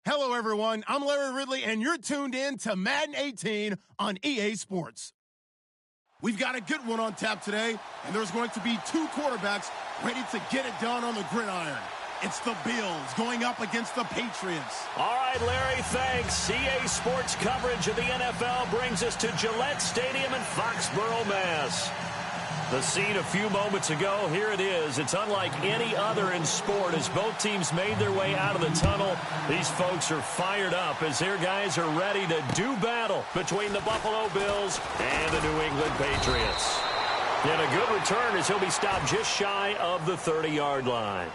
Hello, everyone. I'm Larry Ridley, and you're tuned in to Madden 18 on EA Sports. We've got a good one on tap today, and there's going to be two quarterbacks ready to get it done on the gridiron. It's the Bills going up against the Patriots. All right, Larry, thanks. EA Sports coverage of the NFL brings us to Gillette Stadium in Foxborough, Mass. The scene a few moments ago, here it is. It's unlike any other in sport as both teams made their way out of the tunnel. These folks are fired up as their guys are ready to do battle between the Buffalo Bills and the New England Patriots. And a good return as he'll be stopped just shy of the 30-yard line.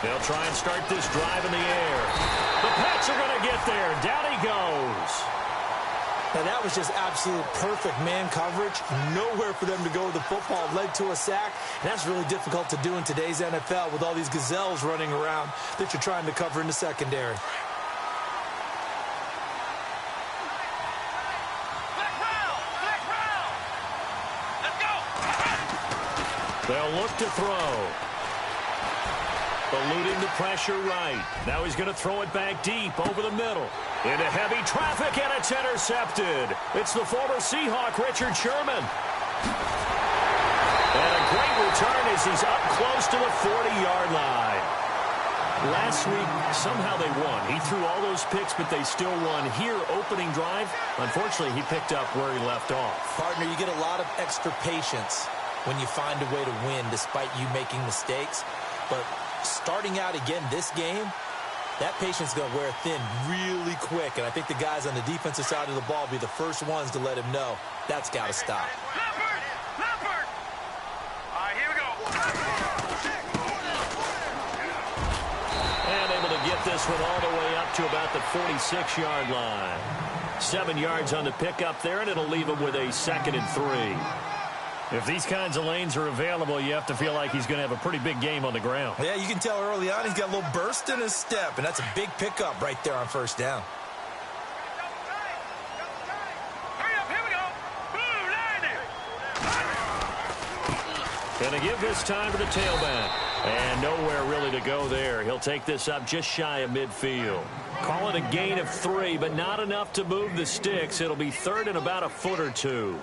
They'll try and start this drive in the air. The Pats are going to get there. Down he goes. Now, that was just absolute perfect man coverage. Nowhere for them to go with the football. Led to a sack. And that's really difficult to do in today's NFL with all these gazelles running around that you're trying to cover in the secondary. They'll look to throw. Eluding the pressure right. Now he's going to throw it back deep over the middle. Into heavy traffic, and it's intercepted. It's the former Seahawk, Richard Sherman. And a great return as he's up close to the 40-yard line. Last week, somehow they won. He threw all those picks, but they still won. Here, opening drive, unfortunately, he picked up where he left off. Partner, you get a lot of extra patience when you find a way to win despite you making mistakes. But starting out again this game, that patience is going to wear thin really quick. And I think the guys on the defensive side of the ball will be the first ones to let him know that's got to stop. Leopard! All right, here we go. And able to get this one all the way up to about the 46-yard line. 7 yards on the pickup there, and it'll leave him with a 2nd and 3. If these kinds of lanes are available, you have to feel like he's going to have a pretty big game on the ground. Yeah, you can tell early on he's got a little burst in his step, and that's a big pickup right there on first down. Hurry up, here we go. Boom, Going to give this time to the tailback. And nowhere really to go there. He'll take this up just shy of midfield. Call it a gain of 3, but not enough to move the sticks. It'll be 3rd and about a foot or 2.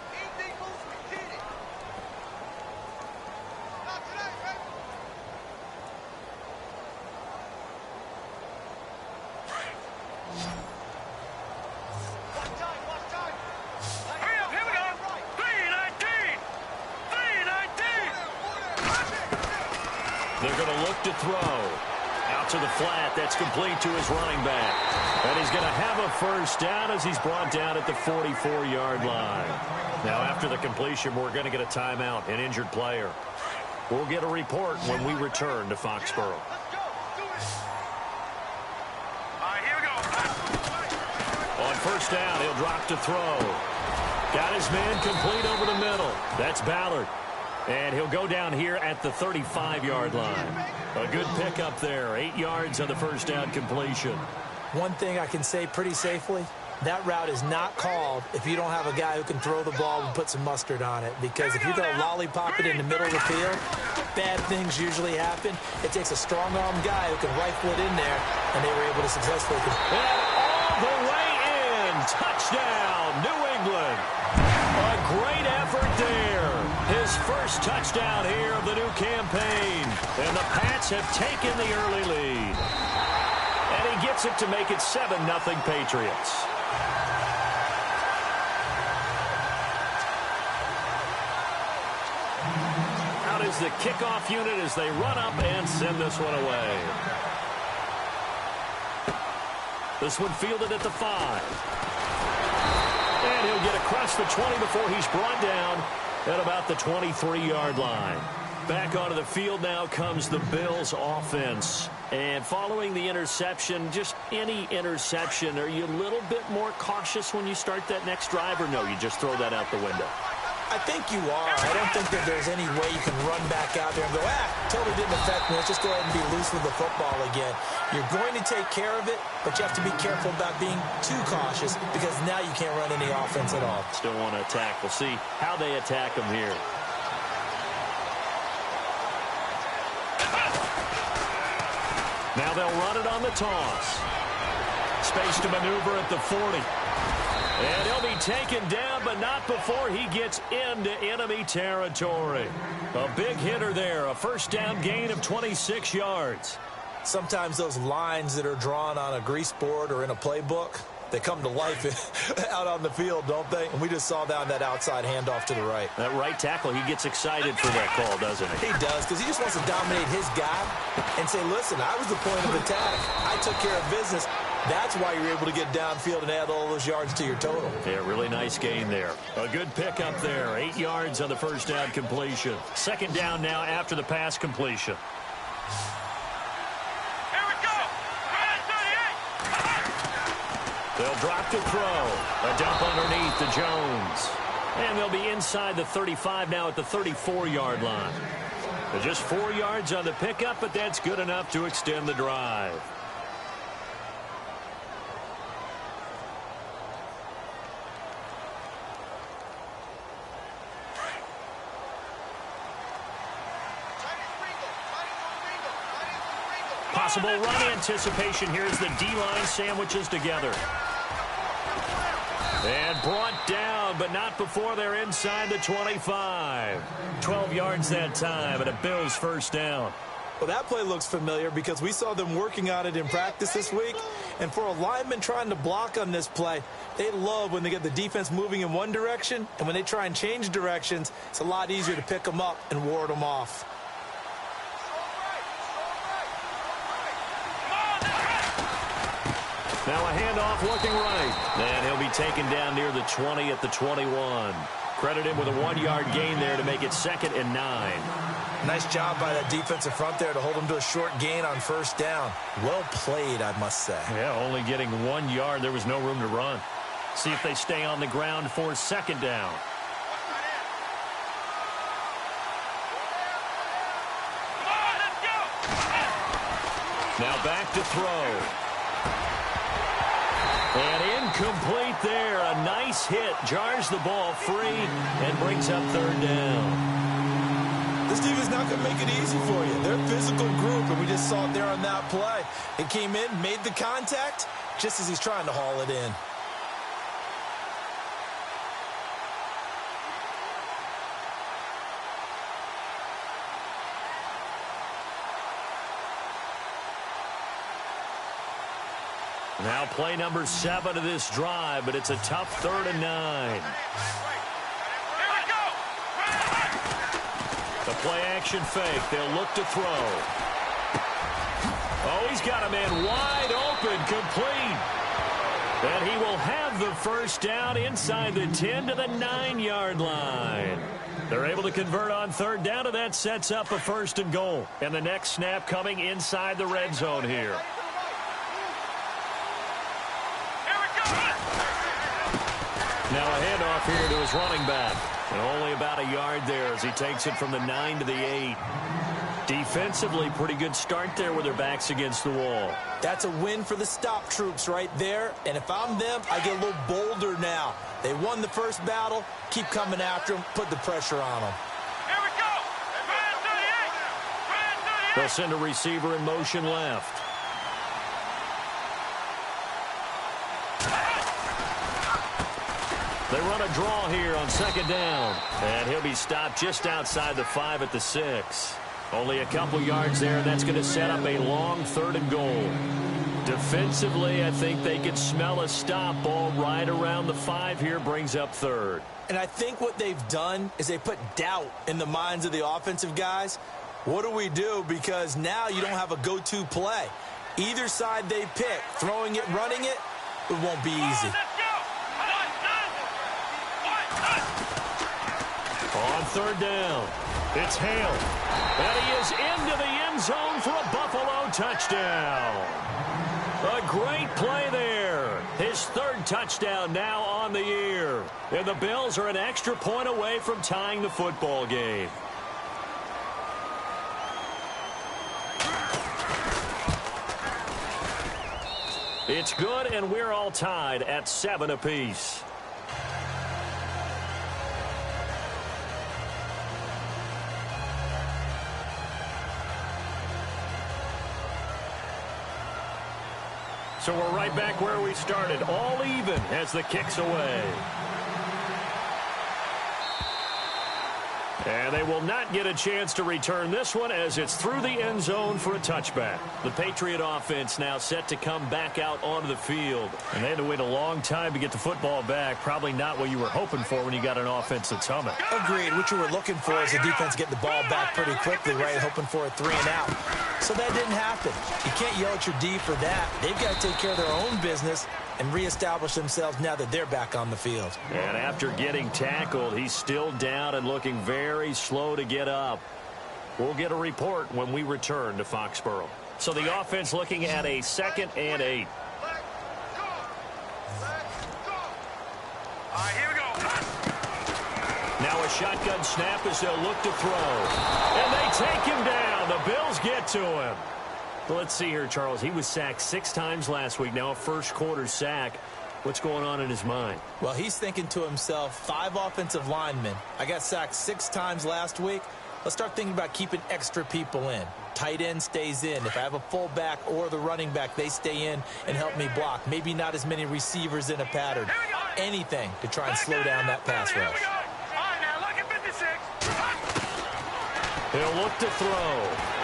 They're going to look to throw. Out to the flat. That's complete to his running back. And he's going to have a first down as he's brought down at the 44-yard line. Now, after the completion, we're going to get a timeout, an injured player. We'll get a report when we return to Foxborough. On first down, he'll drop to throw. Got his man complete over the middle. That's Ballard. And he'll go down here at the 35-yard line. A good pickup there. 8 yards on the first down completion. One thing I can say pretty safely, that route is not called if you don't have a guy who can throw the ball and put some mustard on it. Because if you're going to lollipop it in the middle of the field, bad things usually happen. It takes a strong-armed guy who can rifle it in there, and they were able to successfully. And all the way in. Touchdown, New England. A great effort there. His first touchdown here of the new campaign. And the Pats have taken the early lead. And he gets it to make it 7-0 Patriots. Out is the kickoff unit as they run up and send this one away. This one fielded at the 5. And he'll get across the 20 before he's brought down at about the 23-yard line. Back onto the field now comes the Bills offense. And following the interception, just any interception, are you a little bit more cautious when you start that next drive, or no, you just throw that out the window? I think you are. I don't think that there's any way you can run back out there and go, totally didn't affect me. Let's just go ahead and be loose with the football again. You're going to take care of it, but you have to be careful about being too cautious because now you can't run any offense at all. Still want to attack. We'll see how they attack them here. Now they'll run it on the toss. Space to maneuver at the 40. And he'll be taken down, but not before he gets into enemy territory. A big hitter there, a first down gain of 26 yards. Sometimes those lines that are drawn on a grease board or in a playbook, they come to life out on the field, don't they? And we just saw down that outside handoff to the right. That right tackle, he gets excited for that call, doesn't he? He does, because he just wants to dominate his guy and say, listen, I was the point of attack. I took care of business. That's why you're able to get downfield and add all those yards to your total. Yeah, really nice gain there. A good pickup there. 8 yards on the first down completion. Second down now after the pass completion. Here we go. They'll drop to throw. A dump underneath to Jones. And they'll be inside the 35 now at the 34-yard line. Just 4 yards on the pickup, but that's good enough to extend the drive. Possible run anticipation here as the D-line sandwiches together. And brought down, but not before they're inside the 25. 12 yards that time, and a Bills first down. Well, that play looks familiar because we saw them working on it in practice this week. And for a lineman trying to block on this play, they love when they get the defense moving in one direction. And when they try and change directions, it's a lot easier to pick them up and ward them off. Now a handoff looking right. And he'll be taken down near the 20 at the 21. Credit him with a 1-yard gain there to make it 2nd and 9. Nice job by that defensive front there to hold him to a short gain on first down. Well played, I must say. Yeah, only getting 1 yard. There was no room to run. See if they stay on the ground for 2nd down. Now back to throw. And incomplete there. A nice hit. Jars the ball free and brings up 3rd down. This defense is not going to make it easy for you. They're a physical group, and we just saw it there on that play. It came in, made the contact, just as he's trying to haul it in. Now play number 7 of this drive, but it's a tough 3rd and 9. The play action fake. They'll look to throw. Oh, he's got a man wide open, complete. And he will have the first down inside the 10 to the 9-yard line. They're able to convert on 3rd down, and that sets up a 1st and goal. And the next snap coming inside the red zone here. Now a handoff here to his running back. And only about a yard there as he takes it from the 9 to the 8. Defensively, pretty good start there with their backs against the wall. That's a win for the stop troops right there. And if I'm them, I get a little bolder now. They won the first battle. Keep coming after them. Put the pressure on them. Here we go. They'll send a receiver in motion left. They run a draw here on 2nd down. And he'll be stopped just outside the 5 at the 6. Only a couple yards there, and that's going to set up a long 3rd and goal. Defensively, I think they could smell a stop ball right around the 5 here, brings up 3rd. And I think what they've done is they put doubt in the minds of the offensive guys. What do we do? Because now you don't have a go-to play. Either side they pick, throwing it, running it, it won't be easy. On 3rd down, it's Hale. And he is into the end zone for a Buffalo touchdown. A great play there. His third touchdown now on the year. And the Bills are an extra point away from tying the football game. It's good, and we're all tied at 7 apiece. So we're right back where we started, all even as the kick's away. And they will not get a chance to return this one as it's through the end zone for a touchback. The Patriot offense now set to come back out onto the field. And they had to wait a long time to get the football back. Probably not what you were hoping for when you got an offense that's humming. Agreed. What you were looking for is the defense getting the ball back pretty quickly, right? Hoping for a 3 and out. So that didn't happen. You can't yell at your D for that. They've got to take care of their own business and reestablish themselves now that they're back on the field. And after getting tackled, he's still down and looking very slow to get up. We'll get a report when we return to Foxborough. So the offense looking at a 2nd and 8. All right, here we go. Now a shotgun snap as they'll look to throw. And they take him down. The Bills get to him. Well, let's see here, Charles. He was sacked 6 times last week. Now a first-quarter sack. What's going on in his mind? Well, he's thinking to himself, 5 offensive linemen. I got sacked 6 times last week. Let's start thinking about keeping extra people in. Tight end stays in. If I have a fullback or the running back, they stay in and help me block. Maybe not as many receivers in a pattern. Anything to try and slow down that pass rush. All right, now look at 56. He'll look to throw.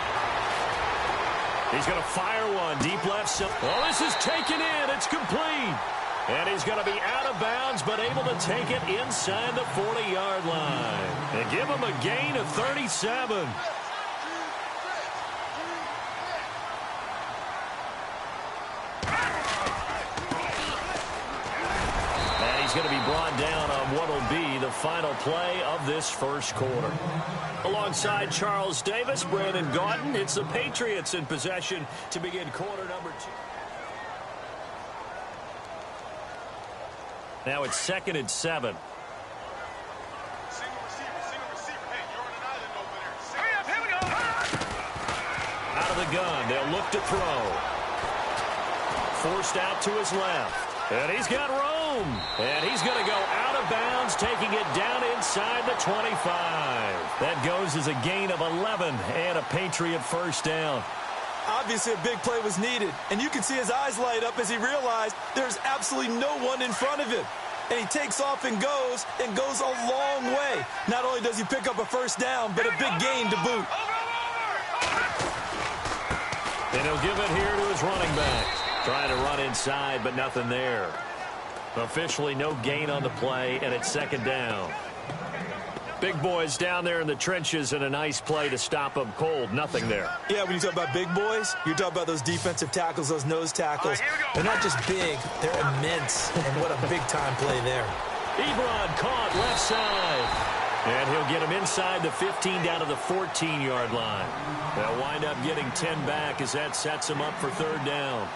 He's going to fire one deep left. Well, this is taken in. It's complete. And he's going to be out of bounds, but able to take it inside the 40-yard line. And give him a gain of 37. And he's going to be brought down on what will be the final play of this first quarter. Alongside Charles Davis, Brandon Gaudin, it's the Patriots in possession to begin quarter number 2. Now it's 2nd and 7. Single receiver. Hey, you're on an island over there. Hurry up, here we go. Out of the gun, they'll look to throw. Forced out to his left. And he's got room. And he's going to go out of bounds, taking it down inside the 25. That goes as a gain of 11 and a Patriot first down. Obviously, a big play was needed, and you can see his eyes light up as he realized there's absolutely no one in front of him. And he takes off and goes a long way. Not only does he pick up a first down, but a big gain to boot. And he'll give it here to his running back. Trying to run inside, but nothing there. Officially no gain on the play, and it's 2nd down. Big boys down there in the trenches, and a nice play to stop them cold. Nothing there. Yeah, when you talk about big boys, you're talking about those defensive tackles, those nose tackles. They're not just big, they're immense. And what a big-time play there. Ebron caught left side. And he'll get him inside the 15 down to the 14-yard line. They'll wind up getting 10 back as that sets him up for 3rd down.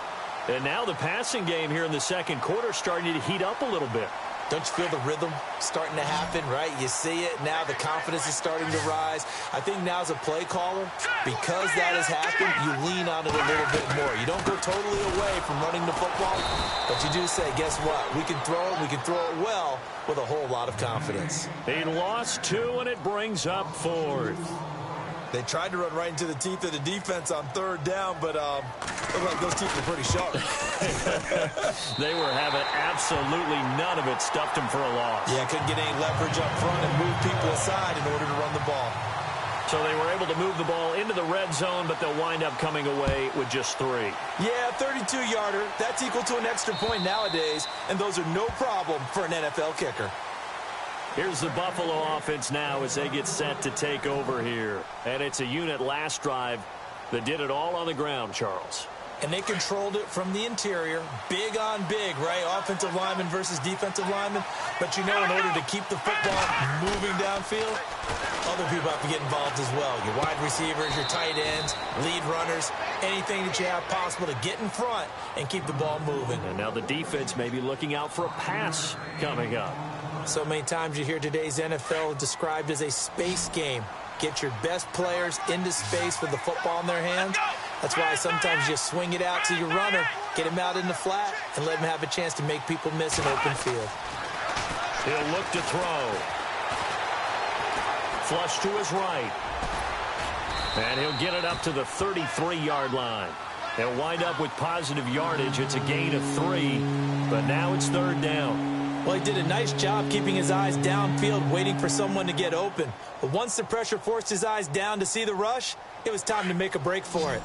And now the passing game here in the second quarter starting to heat up a little bit. Don't you feel the rhythm starting to happen, right? You see it now. The confidence is starting to rise. I think now as a play caller, because that has happened, you lean on it a little bit more. You don't go totally away from running the football, but you do say, guess what? We can throw it. We can throw it well with a whole lot of confidence. He lost 2, and it brings up 4th. They tried to run right into the teeth of the defense on 3rd down, but looked like those teeth were pretty sharp. They were having absolutely none of it. Stuffed him for a loss. Yeah, couldn't get any leverage up front and move people aside in order to run the ball. So they were able to move the ball into the red zone, but they'll wind up coming away with just 3. Yeah, 32-yarder. That's equal to an extra point nowadays, and those are no problem for an NFL kicker. Here's the Buffalo offense now as they get set to take over here. And it's a unit last drive that did it all on the ground, Charles. And they controlled it from the interior. Big on big, right? Offensive lineman versus defensive lineman. But you know, in order to keep the football moving downfield, Other people have to get involved as well. Your wide receivers, your tight ends, lead runners, anything that you have possible to get in front and keep the ball moving. And now the defense may be looking out for a pass coming up. So many times you hear today's NFL described as a space game. Get your best players into space with the football in their hands. That's why sometimes you swing it out to your runner, get him out in the flat, and let him have a chance to make people miss an open field. He'll look to throw. Flush to his right. And he'll get it up to the 33-yard line. They'll wind up with positive yardage. It's a gain of 3, but now it's third down. Well, he did a nice job keeping his eyes downfield, waiting for someone to get open. But once the pressure forced his eyes down to see the rush, it was time to make a break for it.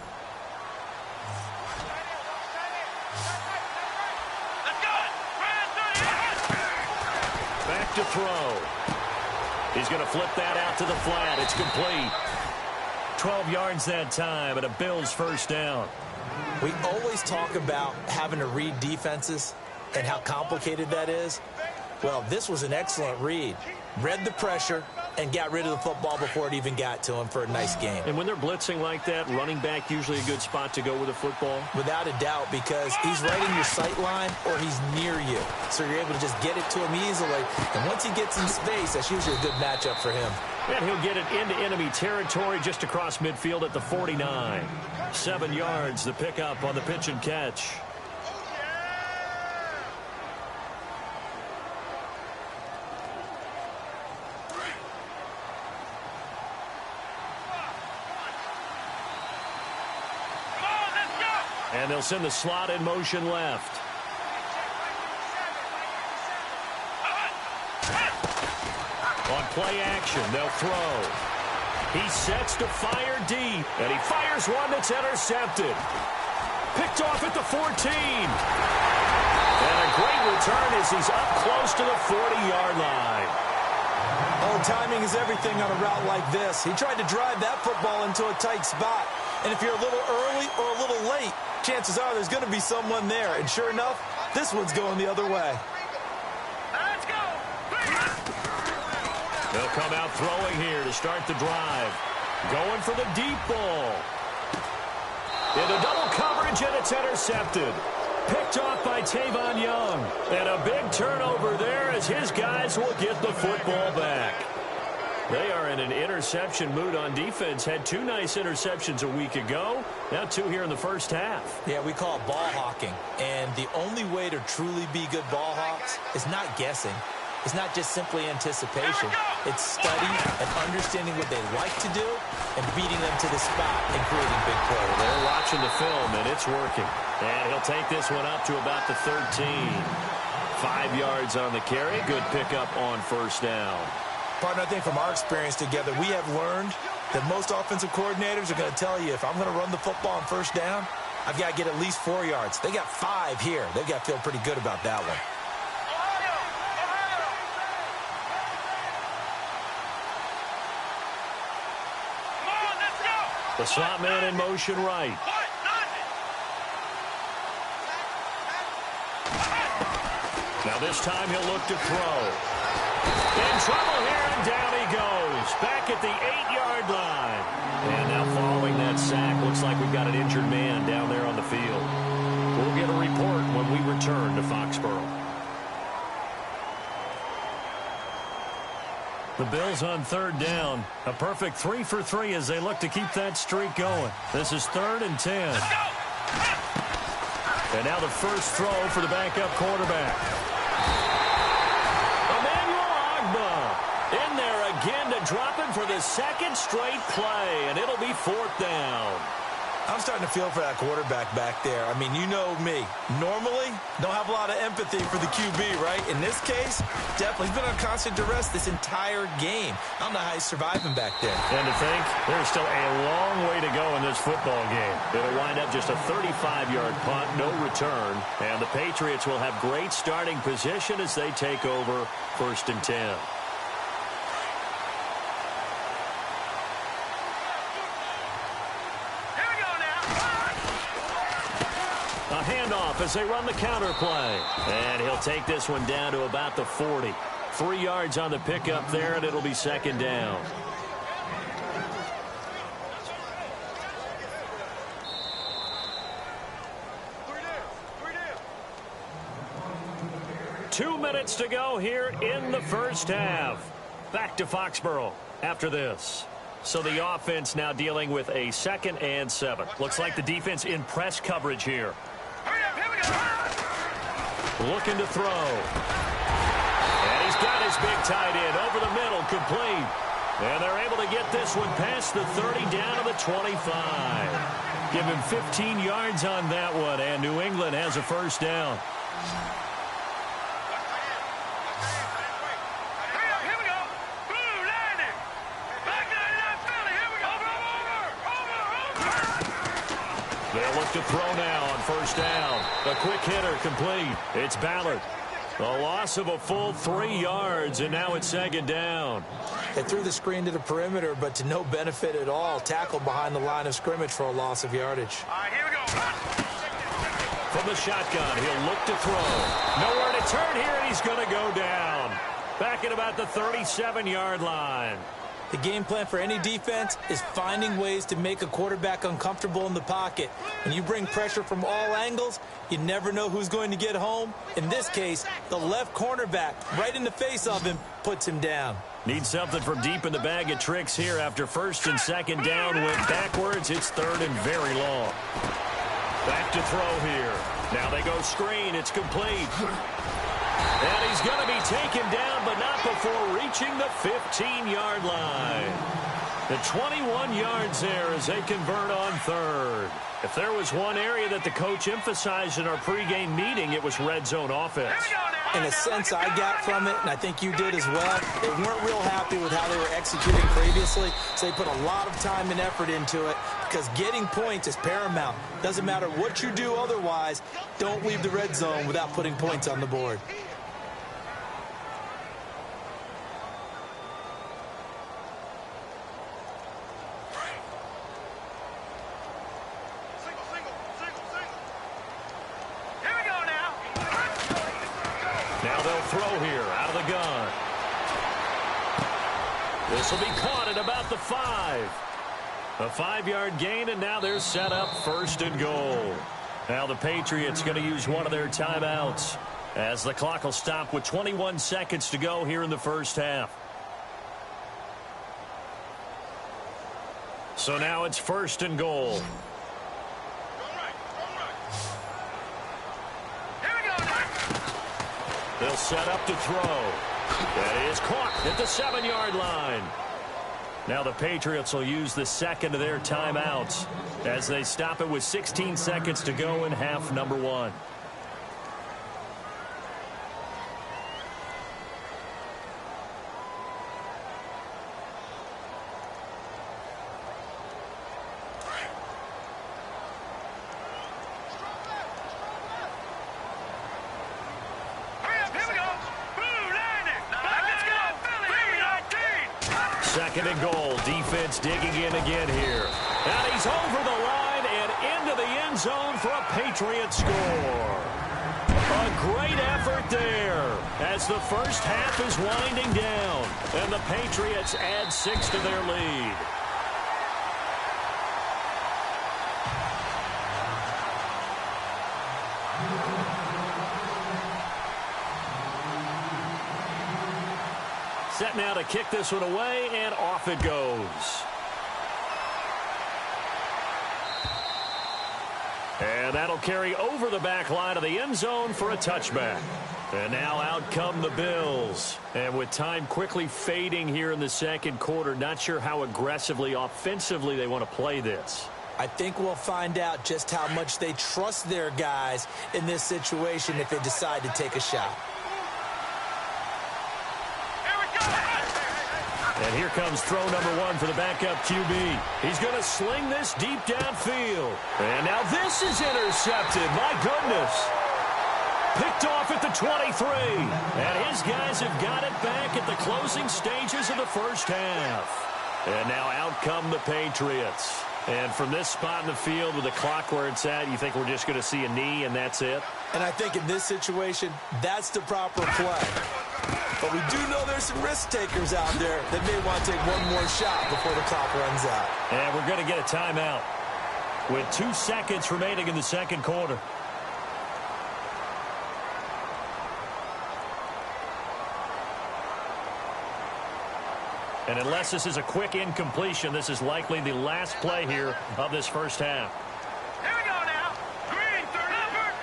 Back to throw. He's going to flip that out to the flat. It's complete. 12 yards that time, and a Bills first down. We always talk about having to read defenses and how complicated that is. Well, this was an excellent read. Read the pressure and got rid of the football before it even got to him for a nice game. And when they're blitzing like that, running back usually a good spot to go with the football? Without a doubt, because he's right in your sight line or he's near you. So you're able to just get it to him easily. And once he gets in space, that's usually a good matchup for him. And he'll get it into enemy territory just across midfield at the 49. 7 yards, the pickup on the pitch and catch. And they'll send the slot in motion left. On play action, they'll throw. He sets to fire deep, and he fires one that's intercepted. Picked off at the 14. And a great return as he's up close to the 40-yard line. Oh, timing is everything on a route like this. He tried to drive that football into a tight spot. And if you're a little early or a little late, chances are there's going to be someone there. And sure enough, this one's going the other way. Let's go. They'll come out throwing here to start the drive. Going for the deep ball. Into double coverage, and it's intercepted. Picked off by Tavon Young. And a big turnover there as his guys will get the football back. They are in an interception mood on defense. Had 2 nice interceptions a week ago. Now 2 here in the first half. Yeah, we call it ball hawking. And the only way to truly be good ball hawks is not guessing. It's not just simply anticipation. It's study and understanding what they like to do and beating them to the spot and creating big plays. They're watching the film, and it's working. And he'll take this one up to about the 13. 5 yards on the carry. Good pickup on first down. Partner, I think from our experience together, we have learned that most offensive coordinators are going to tell you, if I'm going to run the football on first down, I've got to get at least 4 yards. They got 5 here. They've got to feel pretty good about that one. The slot man in motion right. Now this time he'll look to throw. In trouble here, and down he goes. Back at the 8-yard line. And now following that sack, looks like we've got an injured man down there on the field. We'll get a report when we return to Foxborough. The Bills on third down. A perfect 3 for 3 as they look to keep that streak going. This is 3rd and 10. And now the first throw for the backup quarterback. In there again to drop him for the 2nd straight play, and it'll be 4th down. I'm starting to feel for that quarterback back there. I mean, you know me. Normally, don't have a lot of empathy for the QB, right? In this case, definitely. He's been on constant duress this entire game. I don't know how he's surviving back there. And to think, there's still a long way to go in this football game. It'll wind up just a 35-yard punt, no return. And the Patriots will have great starting position as they take over 1st and 10. A handoff as they run the counter play. And he'll take this one down to about the 40. 3 yards on the pickup there, and it'll be 2nd down. 2 minutes to go here in the first half. Back to Foxborough after this. So the offense now dealing with a 2nd and 7. Looks like the defense in press coverage here. Looking to throw. And he's got his big tight end over the middle, complete. And they're able to get this one past the 30 down to the 25. Give him 15 yards on that one, and New England has a first down. They'll look to throw now on first down. A quick hitter complete. It's Ballard. A loss of a full 3 yards, and now it's 2nd down. They threw the screen to the perimeter, but to no benefit at all. Tackled behind the line of scrimmage for a loss of yardage. All right, here we go. From the shotgun, he'll look to throw. Nowhere to turn here, and he's going to go down. Back at about the 37-yard line. The game plan for any defense is finding ways to make a quarterback uncomfortable in the pocket. When you bring pressure from all angles, you never know who's going to get home. In this case, the left cornerback, right in the face of him, puts him down. Need something from deep in the bag of tricks here after 1st and 2nd down. Went backwards. It's 3rd and very long. Back to throw here. Now they go screen. It's complete. And he's going to be taken down, but not before reaching the 15-yard line. The 21 yards there as they convert on 3rd. If there was one area that the coach emphasized in our pregame meeting, it was red zone offense. In a sense I got from it, and I think you did as well, they weren't real happy with how they were executing previously, so they put a lot of time and effort into it because getting points is paramount. Doesn't matter what you do otherwise, don't leave the red zone without putting points on the board. Throw here out of the gun. This will be caught at about the 5. A 5-yard gain, and now they're set up 1st and goal. Now the Patriots going to use one of their timeouts as the clock will stop with 21 seconds to go here in the first half. So now it's 1st and goal. They'll set up to throw. That is caught at the 7-yard line. Now the Patriots will use the 2nd of their timeouts as they stop it with 16 seconds to go in half number 1. Second and goal. Defense digging in again here. And he's over the line and into the end zone for a Patriot score. A great effort there as the first half is winding down. And the Patriots add 6 to their lead. Set now to kick this one away, and off it goes. And that'll carry over the back line of the end zone for a touchback. And now out come the Bills. And with time quickly fading here in the second quarter, not sure how aggressively, offensively they want to play this. I think we'll find out just how much they trust their guys in this situation if they decide to take a shot. And here comes throw number 1 for the backup QB. He's going to sling this deep downfield. And now this is intercepted. My goodness. Picked off at the 23. And his guys have got it back at the closing stages of the first half. And now out come the Patriots. And from this spot in the field with the clock where it's at, you think we're just going to see a knee and that's it? And I think in this situation, that's the proper play. But we do know there's some risk takers out there that may want to take one more shot before the clock runs out. And we're going to get a timeout with 2 seconds remaining in the second quarter. And unless this is a quick incompletion, this is likely the last play here of this first half. Here we go now. Green, third effort.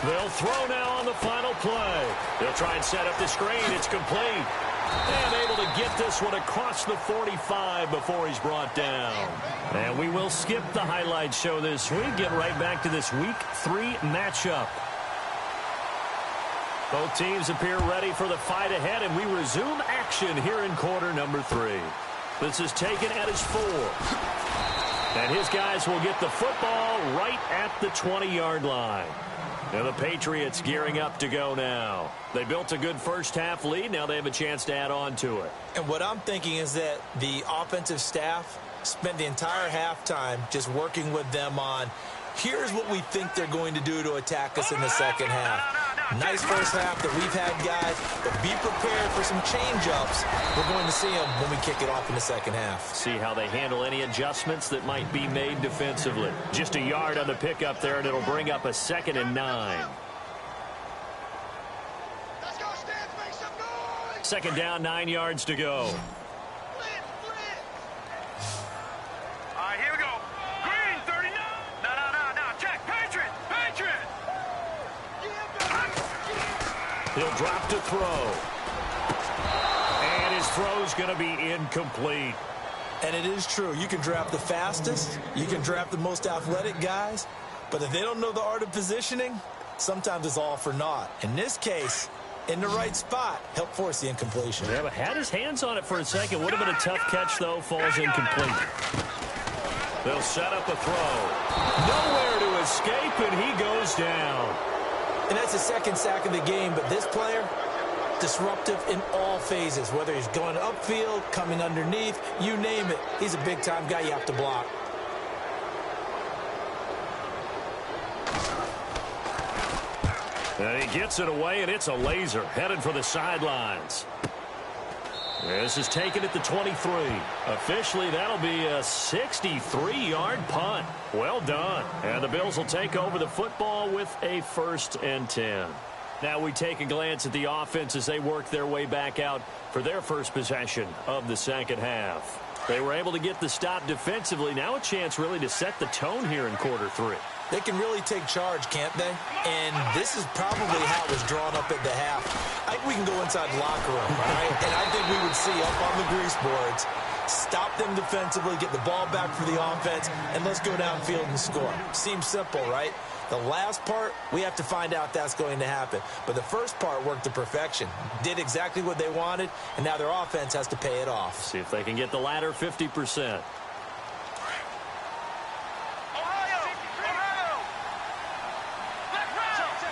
Good. They'll throw now on the final play. They'll try and set up the screen. It's complete. And able to get this one across the 45 before he's brought down. And we will skip the highlight show this week. Get right back to this Week 3 matchup. Both teams appear ready for the fight ahead, and we resume action here in quarter number 3. This is taken at his 4. And his guys will get the football right at the 20-yard line. Now the Patriots gearing up to go now. They built a good first half lead. Now they have a chance to add on to it. And what I'm thinking is that the offensive staff spent the entire halftime just working with them on, here's what we think they're going to do to attack us in the second half. Nice first half that we've had, guys, but be prepared for some change-ups. We're going to see them when we kick it off in the second half. See how they handle any adjustments that might be made defensively. Just a yard on the pickup there, and it'll bring up a 2nd and 9. Let's go, Stance, make some noise. 2nd down, 9 yards to go. All right, here we go. Green, 39. No. Check. Patriot. He'll drop to throw. And his throw's going to be incomplete. And it is true. You can draft the fastest. You can draft the most athletic guys. But if they don't know the art of positioning, sometimes it's all for naught. In this case, in the right spot, help force the incompletion. Yeah, but had his hands on it for a second. Would have been a tough catch, though. Falls incomplete. They'll set up a throw. Nowhere to escape, and he goes down. And that's the second sack of the game, but this player, disruptive in all phases, whether he's going upfield, coming underneath, you name it. He's a big-time guy you have to block. And he gets it away, and it's a laser headed for the sidelines. This is taken at the 23. Officially, that'll be a 63-yard punt. Well done. And the Bills will take over the football with a 1st and 10. Now we take a glance at the offense as they work their way back out for their first possession of the second half. They were able to get the stop defensively. Now a chance really to set the tone here in quarter 3. They can really take charge, can't they? And this is probably how it was drawn up at the half. I think we can go inside the locker room, all right? And I think we would see up on the grease boards, stop them defensively, get the ball back for the offense, and let's go downfield and score. Seems simple, right? The last part, we have to find out that's going to happen. But the first part worked to perfection. Did exactly what they wanted, and now their offense has to pay it off. See if they can get the latter 50%.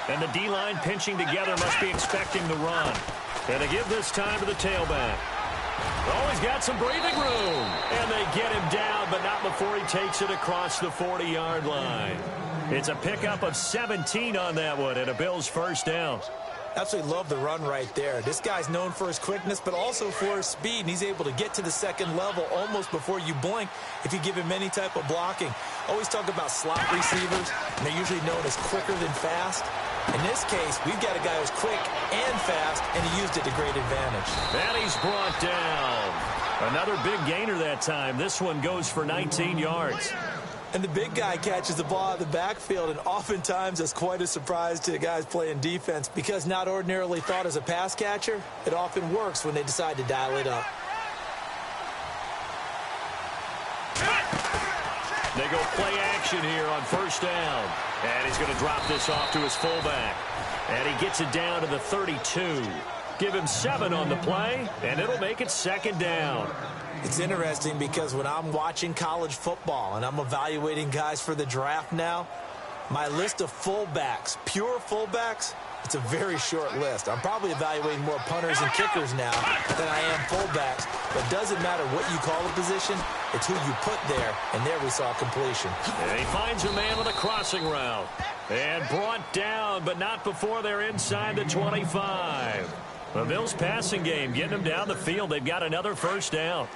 And the D-line pinching together must be expecting the run. And they give this time to the tailback. Oh, he's got some breathing room. And they get him down, but not before he takes it across the 40-yard line. It's a pickup of 17 on that one, and a Bills first down. Absolutely love the run right there. This guy's known for his quickness, but also for his speed, and he's able to get to the second level almost before you blink if you give him any type of blocking. Always talk about slot receivers, and they're usually known as quicker than fast. In this case, we've got a guy who's quick and fast, and he used it to great advantage. And he's brought down. Another big gainer that time. This one goes for 19 yards. And the big guy catches the ball out of the backfield, and oftentimes it's quite a surprise to the guys playing defense because not ordinarily thought as a pass catcher, it often works when they decide to dial it up. They go play action here on first down. And he's going to drop this off to his fullback. And he gets it down to the 32. Give him 7 on the play, and it'll make it 2nd down. It's interesting because when I'm watching college football and I'm evaluating guys for the draft now, my list of fullbacks, pure fullbacks, it's a very short list. I'm probably evaluating more punters and kickers now than I am fullbacks. But it doesn't matter what you call a position, it's who you put there. And there we saw completion. And he finds a man with a crossing route. And brought down, but not before they're inside the 25. The Bills passing game, getting them down the field. They've got another first down.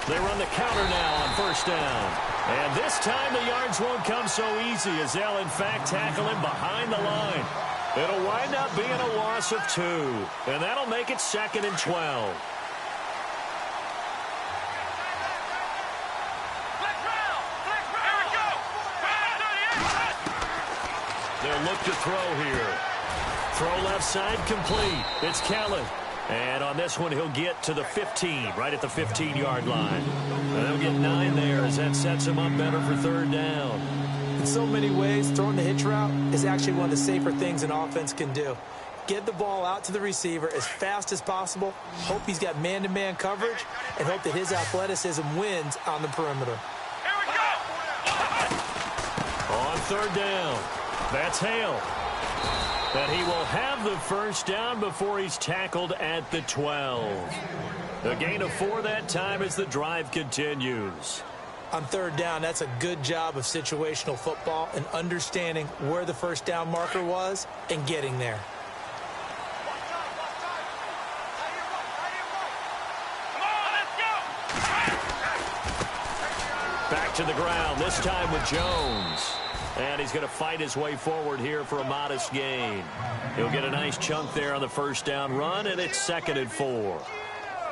They run the counter now on first down. And this time the yards won't come so easy as they'll, in fact, tackle him behind the line. It'll wind up being a loss of 2. And that'll make it 2nd and 12. They'll look to throw here. Throw left side complete. It's Kellen. And on this one, he'll get to the 15, right at the 15-yard line. And they'll get 9 there as that sets him up better for 3rd down. In so many ways, throwing the hitch route is actually one of the safer things an offense can do. Get the ball out to the receiver as fast as possible, hope he's got man-to-man coverage, and hope that his athleticism wins on the perimeter. Here we go! On 3rd down, that's Hale. That he will have the first down before he's tackled at the 12. The gain of 4 that time as the drive continues. On 3rd down, that's a good job of situational football and understanding where the first down marker was and getting there. Back to the ground, this time with Jones. And he's going to fight his way forward here for a modest gain. He'll get a nice chunk there on the first down run, and it's 2nd and 4.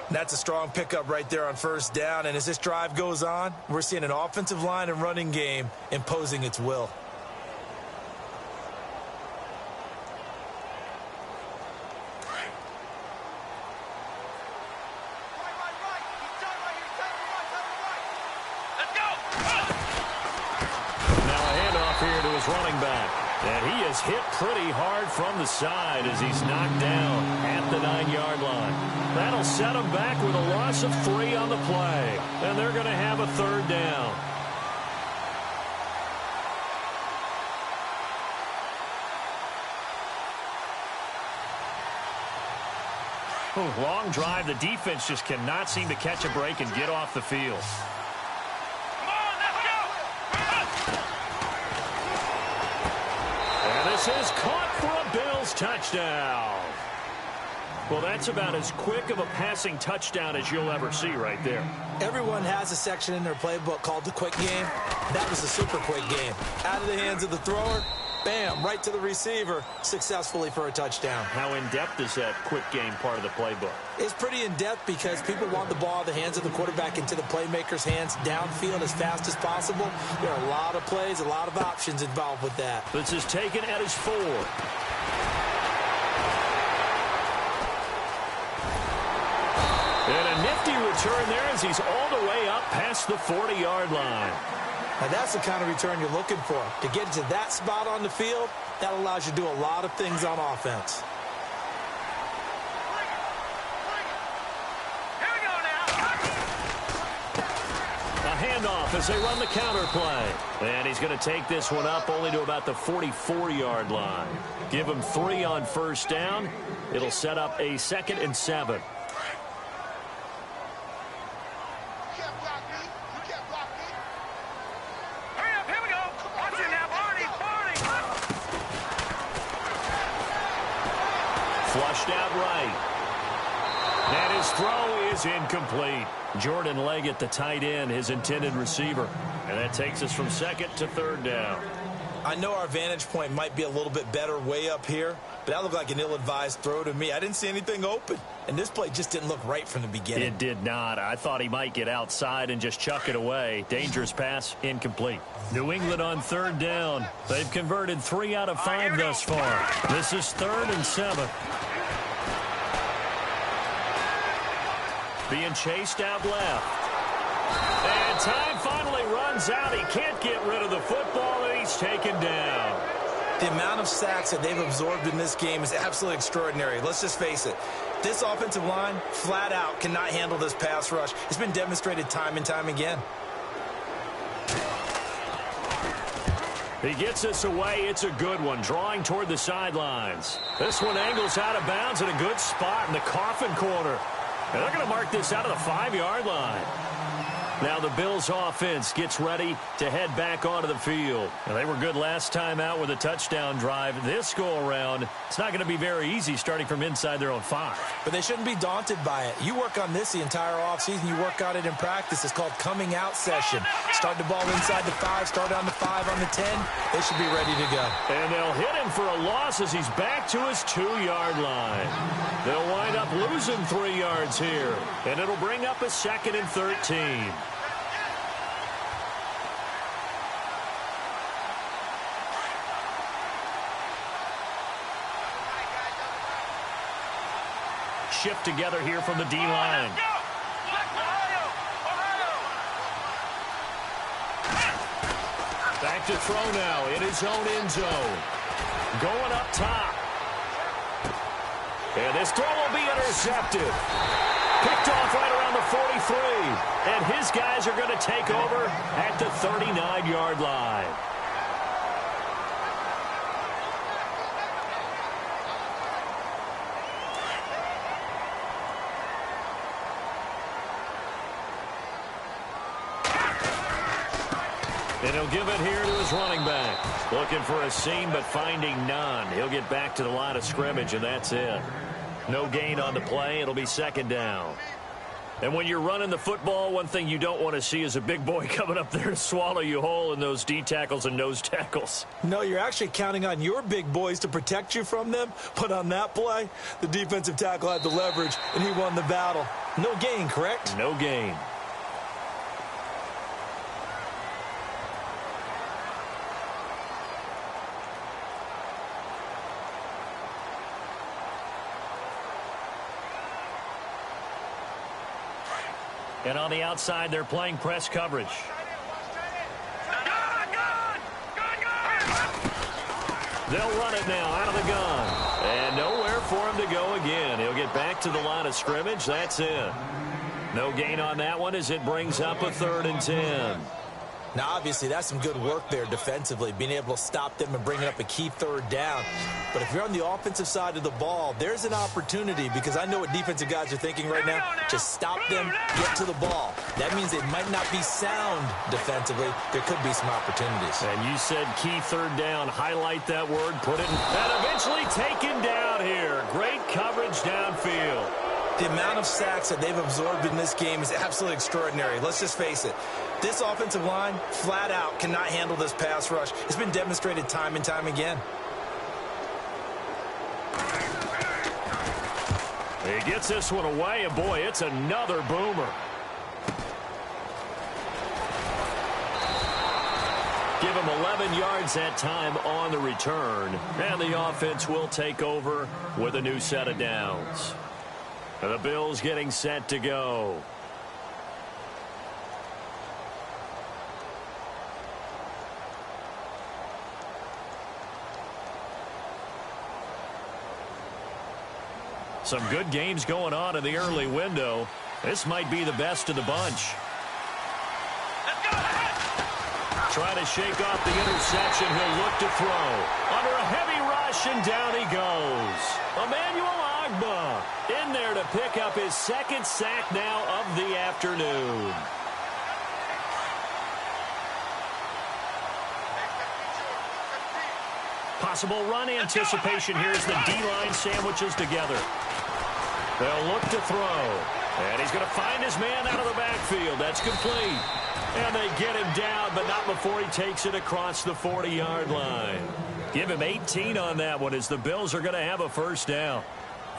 That's a strong pickup right there on first down. And as this drive goes on, we're seeing an offensive line and running game imposing its will. Running back, and he is hit pretty hard from the side as he's knocked down at the 9-yard line. That'll set him back with a loss of 3 on the play, and they're going to have a 3rd down. Long drive. The defense just cannot seem to catch a break and get off the field. This is caught for a Bills touchdown. Well, that's about as quick of a passing touchdown as you'll ever see right there. Everyone has a section in their playbook called the quick game. That was a super quick game. Out of the hands of the thrower, bam, right to the receiver, successfully for a touchdown. How in-depth is that quick game part of the playbook? It's pretty in-depth because people want the ball out of the hands of the quarterback into the playmaker's hands downfield as fast as possible. There are a lot of plays, a lot of options involved with that. This is taken at his 4. And a nifty return there as he's all the way up past the 40-yard line. Now that's the kind of return you're looking for. To get to that spot on the field, that allows you to do a lot of things on offense. Here we go now. A handoff as they run the counter play. And he's going to take this one up only to about the 44-yard line. Give him 3 on first down. It'll set up a 2nd and 7. Flushed out right. And his throw is incomplete. Jordan Leggett, the tight end, his intended receiver. And that takes us from 2nd to 3rd down. I know our vantage point might be a little bit better way up here, but that looked like an ill-advised throw to me. I didn't see anything open, and this play just didn't look right from the beginning. It did not. I thought he might get outside and just chuck it away. Dangerous pass, incomplete. New England on 3rd down. They've converted 3 out of 5 thus far. This is 3rd and 7. Being chased out left. And time finally runs out. He can't get rid of the football, and he's taken down. The amount of sacks that they've absorbed in this game is absolutely extraordinary. Let's just face it. This offensive line, flat out, cannot handle this pass rush. It's been demonstrated time and time again. He gets this away. It's a good one, drawing toward the sidelines. This one angles out of bounds in a good spot in the coffin corner. And they're going to mark this out of the 5-yard line. Now the Bills offense gets ready to head back onto the field. Now, they were good last time out with a touchdown drive. This go-around, it's not going to be very easy starting from inside their own 5. But they shouldn't be daunted by it. You work on this the entire offseason. You work on it in practice. It's called coming out session. Start the ball inside the 5, start on the 5, on the 10. They should be ready to go. And they'll hit him for a loss as he's back to his 2-yard line. They'll wind up losing 3 yards here. And it'll bring up a 2nd and 13. Shift together here from the D-line. Back to throw now in his own end zone. Going up top. And this throw will be intercepted. Picked off right around the 43. And his guys are going to take over at the 39-yard line. And he'll give it here to his running back. Looking for a seam, but finding none. He'll get back to the line of scrimmage, and that's it. No gain on the play. It'll be 2nd down. And when you're running the football, one thing you don't want to see is a big boy coming up there to swallow you whole in those D tackles and nose tackles. No, you're actually counting on your big boys to protect you from them. But on that play, the defensive tackle had the leverage, and he won the battle. No gain, correct? No gain. And on the outside, they're playing press coverage. They'll run it now out of the gun. And nowhere for him to go again. He'll get back to the line of scrimmage. That's it. No gain on that one as it brings up a 3rd and 10. Now, obviously, that's some good work there defensively, being able to stop them and bringing up a key 3rd down. But if you're on the offensive side of the ball, there's an opportunity, because I know what defensive guys are thinking right now. Just stop them, get to the ball. That means it might not be sound defensively. There could be some opportunities. And you said key 3rd down. Highlight that word, put it in. And eventually taken down here. Great coverage downfield. The amount of sacks that they've absorbed in this game is absolutely extraordinary. Let's just face it. This offensive line, flat out, cannot handle this pass rush. It's been demonstrated time and time again. He gets this one away, and boy, it's another boomer. Give him 11 yards that time on the return, and the offense will take over with a new set of downs. And the Bills getting set to go. Some good games going on in the early window. This might be the best of the bunch. Trying to shake off the interception. He'll look to throw. Under a heavy rush, and down he goes. Emmanuel Ogbah in there to pick up his 2nd sack now of the afternoon. Possible run anticipation here as the D-line sandwiches together. They'll look to throw. And he's going to find his man out of the backfield. That's complete. And they get him down, but not before he takes it across the 40-yard line. Give him 18 on that one as the Bills are going to have a 1st down.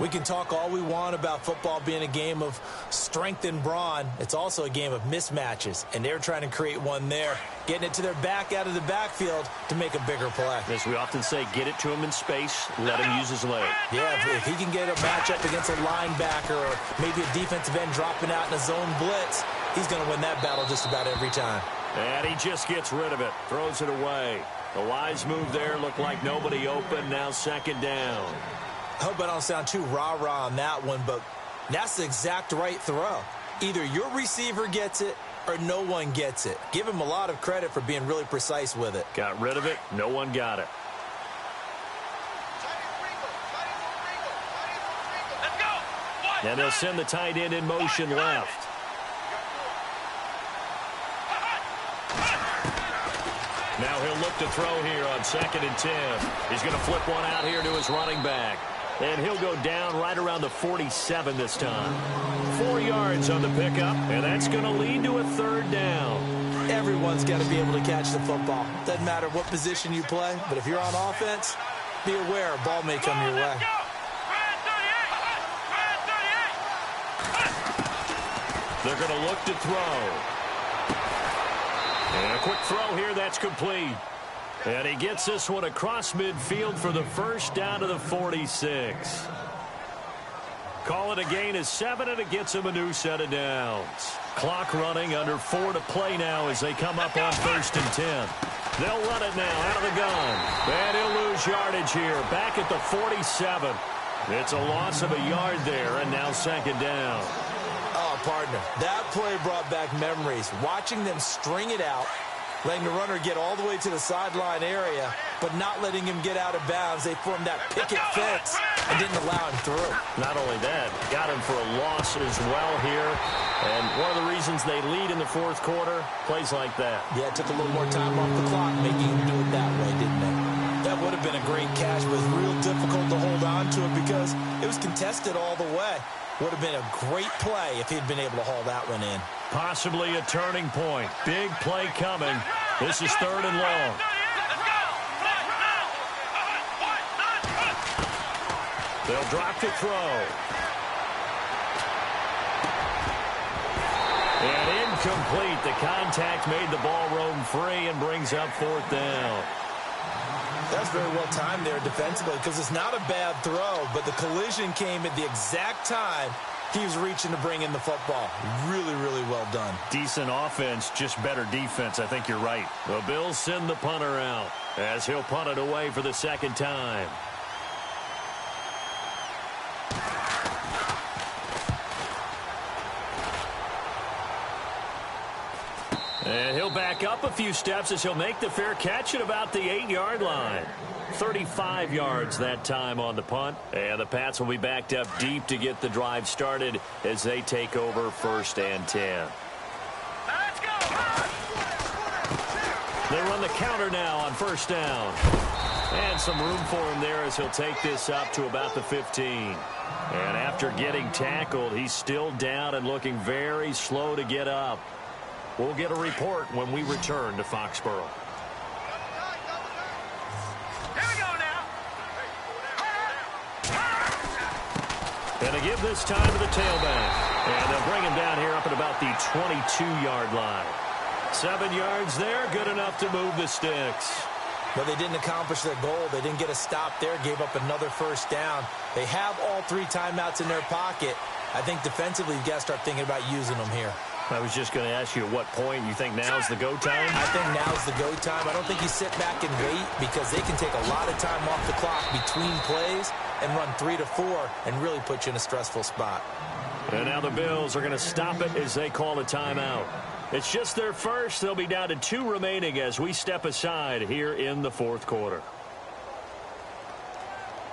We can talk all we want about football being a game of strength and brawn. It's also a game of mismatches, and they're trying to create one there, getting it to their back out of the backfield to make a bigger play. As we often say, get it to him in space, let him use his leg. Yeah, if he can get a matchup against a linebacker or maybe a defensive end dropping out in a zone blitz, he's going to win that battle just about every time. And he just gets rid of it, throws it away. The wise move there, looked like nobody open, now 2nd down. I hope I don't sound too rah-rah on that one, but that's the exact right throw. Either your receiver gets it or no one gets it. Give him a lot of credit for being really precise with it. Got rid of it. No one got it. Let's go. And they'll send the tight end in motion left. look to throw here on 2nd and 10. He's going to flip one out here to his running back. And he'll go down right around the 47 this time. 4 yards on the pickup, and that's going to lead to a 3rd down. Everyone's got to be able to catch the football. Doesn't matter what position you play, but if you're on offense, be aware a ball may come your way. They're going to look to throw. And a quick throw here, that's complete. And he gets this one across midfield for the 1st down to the 46. Call it a gain of 7, and it gets him a new set of downs. Clock running, under 4 to play now as they come up on 1st and 10. They'll run it now out of the gun. And he'll lose yardage here, back at the 47. It's a loss of a yard there, and now 2nd down. Oh, partner, that play brought back memories. Watching them string it out, letting the runner get all the way to the sideline area, but not letting him get out of bounds. They formed that picket fence and didn't allow him through. Not only that, got him for a loss as well here. And one of the reasons they lead in the 4th quarter, plays like that. Yeah, it took a little more time off the clock, making him do it that way, didn't it? That would have been a great catch, but it was real difficult to hold on to it because it was contested all the way. Would have been a great play if he'd been able to haul that one in. Possibly a turning point. Big play coming. This is 3rd and long. They'll drop to throw. And incomplete. The contact made the ball roam free and brings up 4th down. That's very well timed there defensively because it's not a bad throw, but the collision came at the exact time he was reaching to bring in the football. Really, really well done. Decent offense, just better defense. I think you're right. The Bills send the punter out as he'll punt it away for the 2nd time. And he'll back up a few steps as he'll make the fair catch at about the 8-yard line. 35 yards that time on the punt. And the Pats will be backed up deep to get the drive started as they take over 1st and 10. Let's go! They run the counter now on 1st down. And some room for him there as he'll take this up to about the 15. And after getting tackled, he's still down and looking very slow to get up. We'll get a report when we return to Foxborough. Here we go now. And they give this time to the tailback. And they'll bring him down here up at about the 22-yard line. 7 yards there, good enough to move the sticks. But they didn't accomplish their goal. They didn't get a stop there, gave up another 1st down. They have all 3 timeouts in their pocket. I think defensively you've got to start thinking about using them here. I was just going to ask you at what point you think now's the go time? I think now's the go time. I don't think you sit back and wait because they can take a lot of time off the clock between plays and run 3 to 4 and really put you in a stressful spot. And now the Bills are going to stop it as they call a timeout. It's just their first. They'll be down to 2 remaining as we step aside here in the 4th quarter.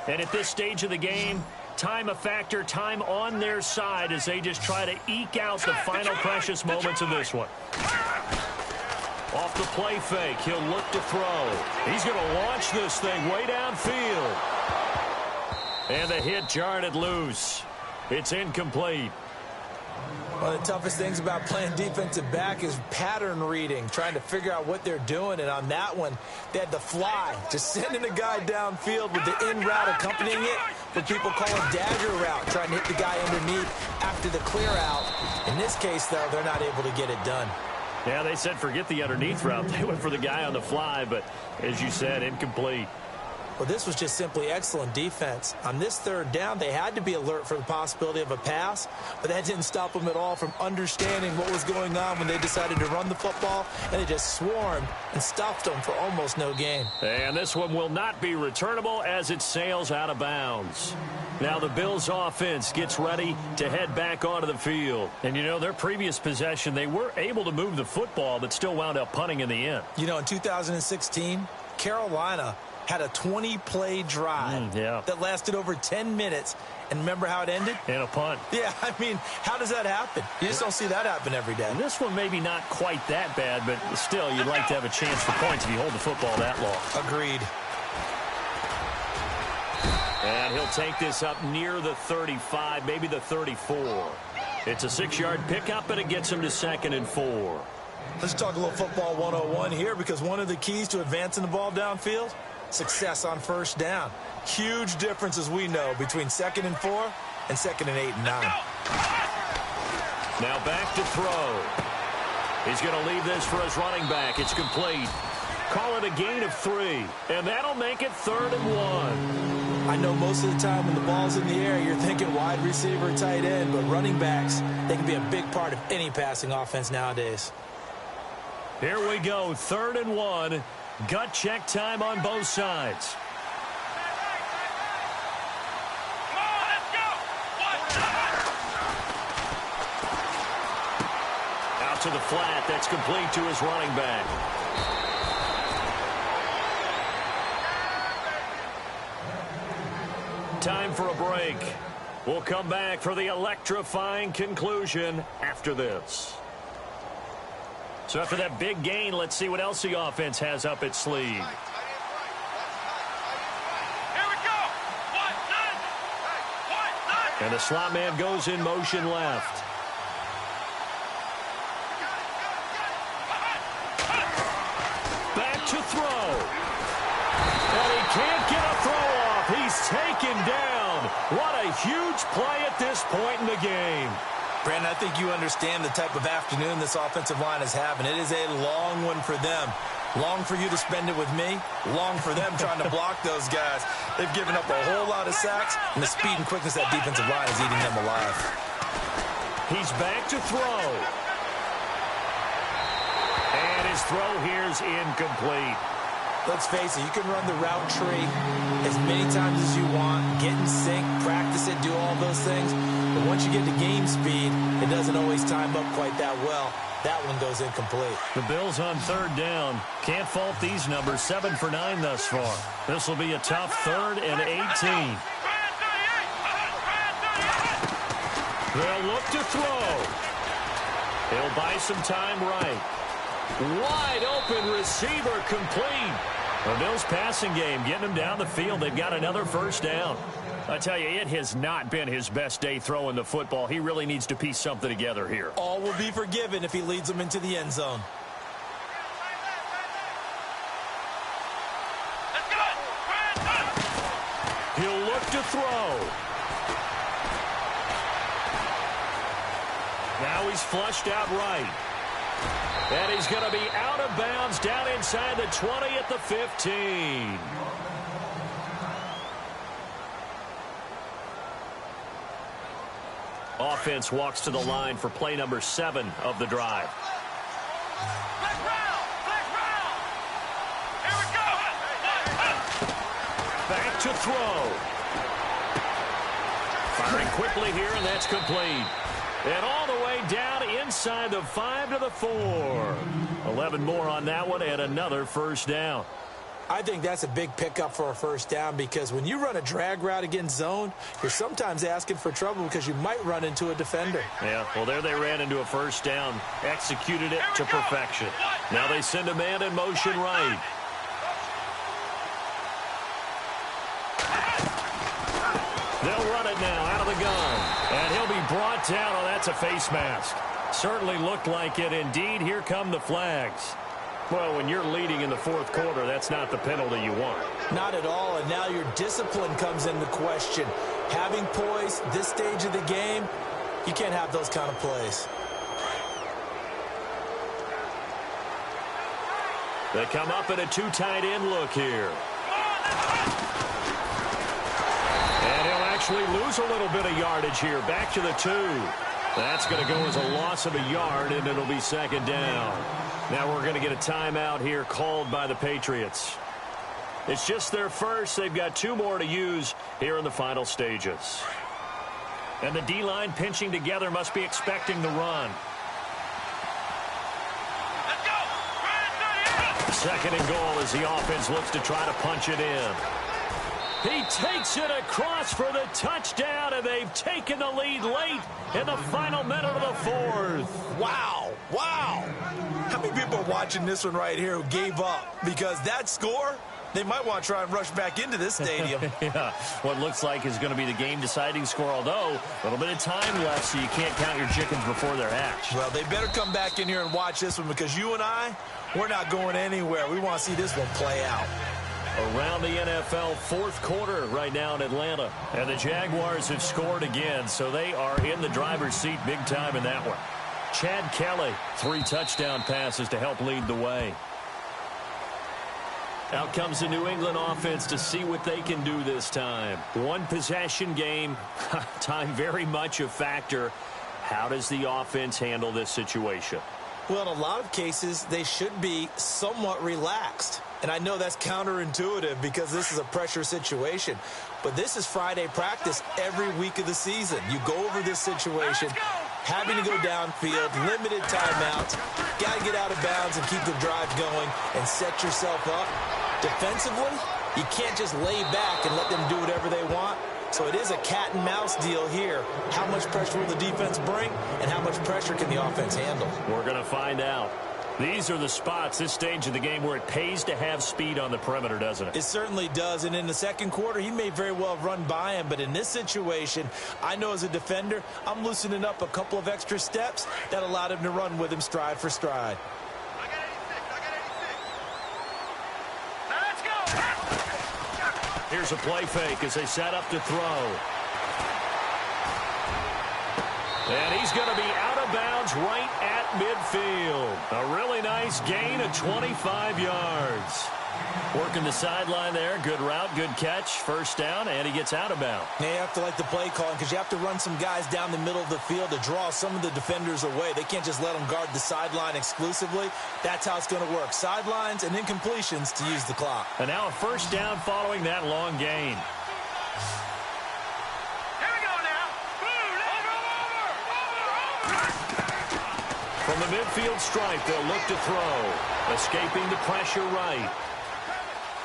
And at this stage of the game, time a factor, time on their side as they just try to eke out the final precious moments of this one. Off the play fake, he'll look to throw. He's going to launch this thing way downfield. And the hit jarred it loose. It's incomplete. One of the toughest things about playing defensive back is pattern reading, trying to figure out what they're doing. And on that one, they had the fly, just sending a guy downfield with the in route accompanying it. What people call a dagger route, trying to hit the guy underneath after the clear out. In this case, though, they're not able to get it done. Yeah, they said forget the underneath route. They went for the guy on the fly, but as you said, incomplete. Well, this was just simply excellent defense. On this 3rd down, they had to be alert for the possibility of a pass, but that didn't stop them at all from understanding what was going on when they decided to run the football, and they just swarmed and stuffed them for almost no gain. And this one will not be returnable as it sails out of bounds. Now the Bills offense gets ready to head back onto the field. And, you know, their previous possession, they were able to move the football, but still wound up punting in the end. You know, in 2016, Carolina had a 20-play drive that lasted over 10 minutes. And remember how it ended? And a punt. Yeah, I mean, how does that happen? You just don't see that happen every day. And this one maybe not quite that bad, but still, you'd like to have a chance for points if you hold the football that long. Agreed. And he'll take this up near the 35, maybe the 34. It's a 6-yard pickup, and it gets him to 2nd and 4. Let's talk a little football 101 here, because one of the keys to advancing the ball downfield, success on first down. Huge difference, as we know, between 2nd and 4 and 2nd and 8 and 9. Now back to throw. He's going to leave this for his running back. It's complete. Call it a gain of 3, and that'll make it 3rd and 1. I know most of the time when the ball's in the air, you're thinking wide receiver, tight end, but running backs, they can be a big part of any passing offense nowadays. Here we go, 3rd and 1. Gut check time on both sides. Out to the flat, that's complete to his running back. Time for a break. We'll come back for the electrifying conclusion after this. So after that big gain, let's see what else the offense has up its sleeve. Here we go. And the slot man goes in motion left. Back to throw. And he can't get a throw off. He's taken down. What a huge play at this point in the game. Brandon, I think you understand the type of afternoon this offensive line is having. It is a long one for them. Long for you to spend it with me. Long for them trying to block those guys. They've given up a whole lot of sacks, and the speed and quickness of that defensive line is eating them alive. He's back to throw. And his throw here's incomplete. Let's face it, you can run the route tree as many times as you want, get in sync, practice it, do all those things. But once you get to game speed, it doesn't always time up quite that well. That one goes incomplete. The Bills on 3rd down. Can't fault these numbers. 7 for 9 thus far. This will be a tough 3rd and 18. They'll look to throw. He'll buy some time right. Wide open receiver complete. The Bills passing game getting them down the field. They've got another first down. I tell you, it has not been his best day throwing the football. He really needs to piece something together here. All will be forgiven if he leads them into the end zone. He'll look to throw. Now he's flushed out right. And he's going to be out of bounds down inside the 20 at the 15. Offense walks to the line for play number 7 of the drive. Here we go. Back to throw. Firing quickly here, and that's complete. And all the way down inside the 5 to the 4. 11 more on that one, and another first down. I think that's a big pickup for a first down, because when you run a drag route against zone, you're sometimes asking for trouble because you might run into a defender. Yeah, well, there they ran into a first down, executed it to perfection. Now they send a man in motion right. They'll run it now out of the gun, and he'll be brought down. Oh, that's a face mask. Certainly looked like it. Indeed, here come the flags. Well, when you're leading in the 4th quarter, that's not the penalty you want. Not at all, and now your discipline comes into question. Having poise this stage of the game, you can't have those kind of plays. They come up in a 2 tight end look here. And he'll actually lose a little bit of yardage here. Back to the 2. That's going to go as a loss of a yard, and it'll be 2nd down. Now we're going to get a timeout here called by the Patriots. It's just their first. They've got 2 more to use here in the final stages. And the D-line pinching together must be expecting the run. Second and goal as the offense looks to try to punch it in. He takes it across for the touchdown, and they've taken the lead late in the final minute of the fourth. Wow. Wow. How many people are watching this one right here who gave up? Because that score, they might want to try and rush back into this stadium. Yeah, what looks like is going to be the game-deciding score, although a little bit of time left, so you can't count your chickens before they're hatched. Well, they better come back in here and watch this one, because you and I, we're not going anywhere. We want to see this one play out. Around the NFL fourth quarter right now in Atlanta. And the Jaguars have scored again, so they are in the driver's seat big time in that one. Chad Kelly, 3 touchdown passes to help lead the way. Out comes the New England offense to see what they can do this time. One possession game, time very much a factor. How does the offense handle this situation? Well, in a lot of cases, they should be somewhat relaxed. And I know that's counterintuitive because this is a pressure situation. But this is Friday practice every week of the season. You go over this situation, having to go downfield, limited timeouts, got to get out of bounds and keep the drive going and set yourself up. Defensively, you can't just lay back and let them do whatever they want. So it is a cat and mouse deal here. How much pressure will the defense bring, and how much pressure can the offense handle? We're going to find out. These are the spots, this stage of the game, where it pays to have speed on the perimeter, doesn't it? It certainly does. And in the second quarter, he may very well run by him. But in this situation, I know as a defender, I'm loosening up a couple of extra steps that allowed him to run with him stride for stride. I got 86. Now let's go. Here's a play fake as they set up to throw. And he's going to be out of bounds right at midfield. A really nice gain of 25 yards. Working the sideline there. Good route, good catch. First down, and he gets out of bounds. Now you have to like the play calling because you have to run some guys down the middle of the field to draw some of the defenders away. They can't just let them guard the sideline exclusively. That's how it's going to work. Sidelines and incompletions to use the clock. And now a first down following that long gain. From the midfield stripe, they'll look to throw. Escaping the pressure right.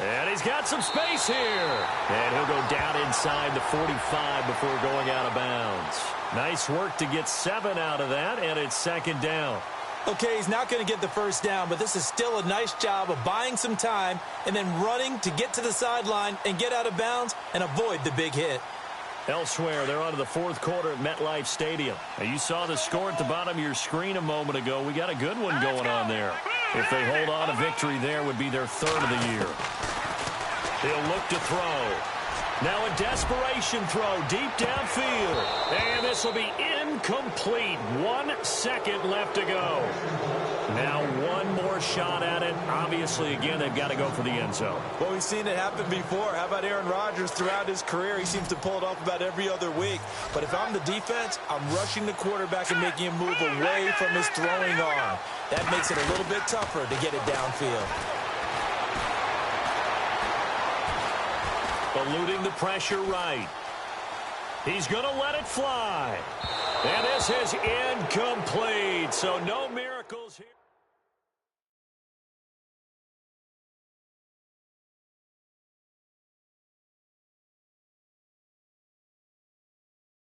And he's got some space here. And he'll go down inside the 45 before going out of bounds. Nice work to get 7 out of that, and it's second down. Okay, he's not going to get the first down, but this is still a nice job of buying some time and then running to get to the sideline and get out of bounds and avoid the big hit. Elsewhere, they're on to the fourth quarter at MetLife Stadium. Now, you saw the score at the bottom of your screen a moment ago. We got a good one going on there. If they hold on, a victory there would be their 3rd of the year. They'll look to throw. Now a desperation throw deep downfield. And this will be incomplete. 1 second left to go. Now one more shot at it. Obviously, again, they've got to go for the end zone. Well, we've seen it happen before. How about Aaron Rodgers throughout his career? He seems to pull it off about every other week. But if I'm the defense, I'm rushing the quarterback and making him move away from his throwing arm. That makes it a little bit tougher to get it downfield. Eluding the pressure right. He's going to let it fly. And this is incomplete, so no miracles here.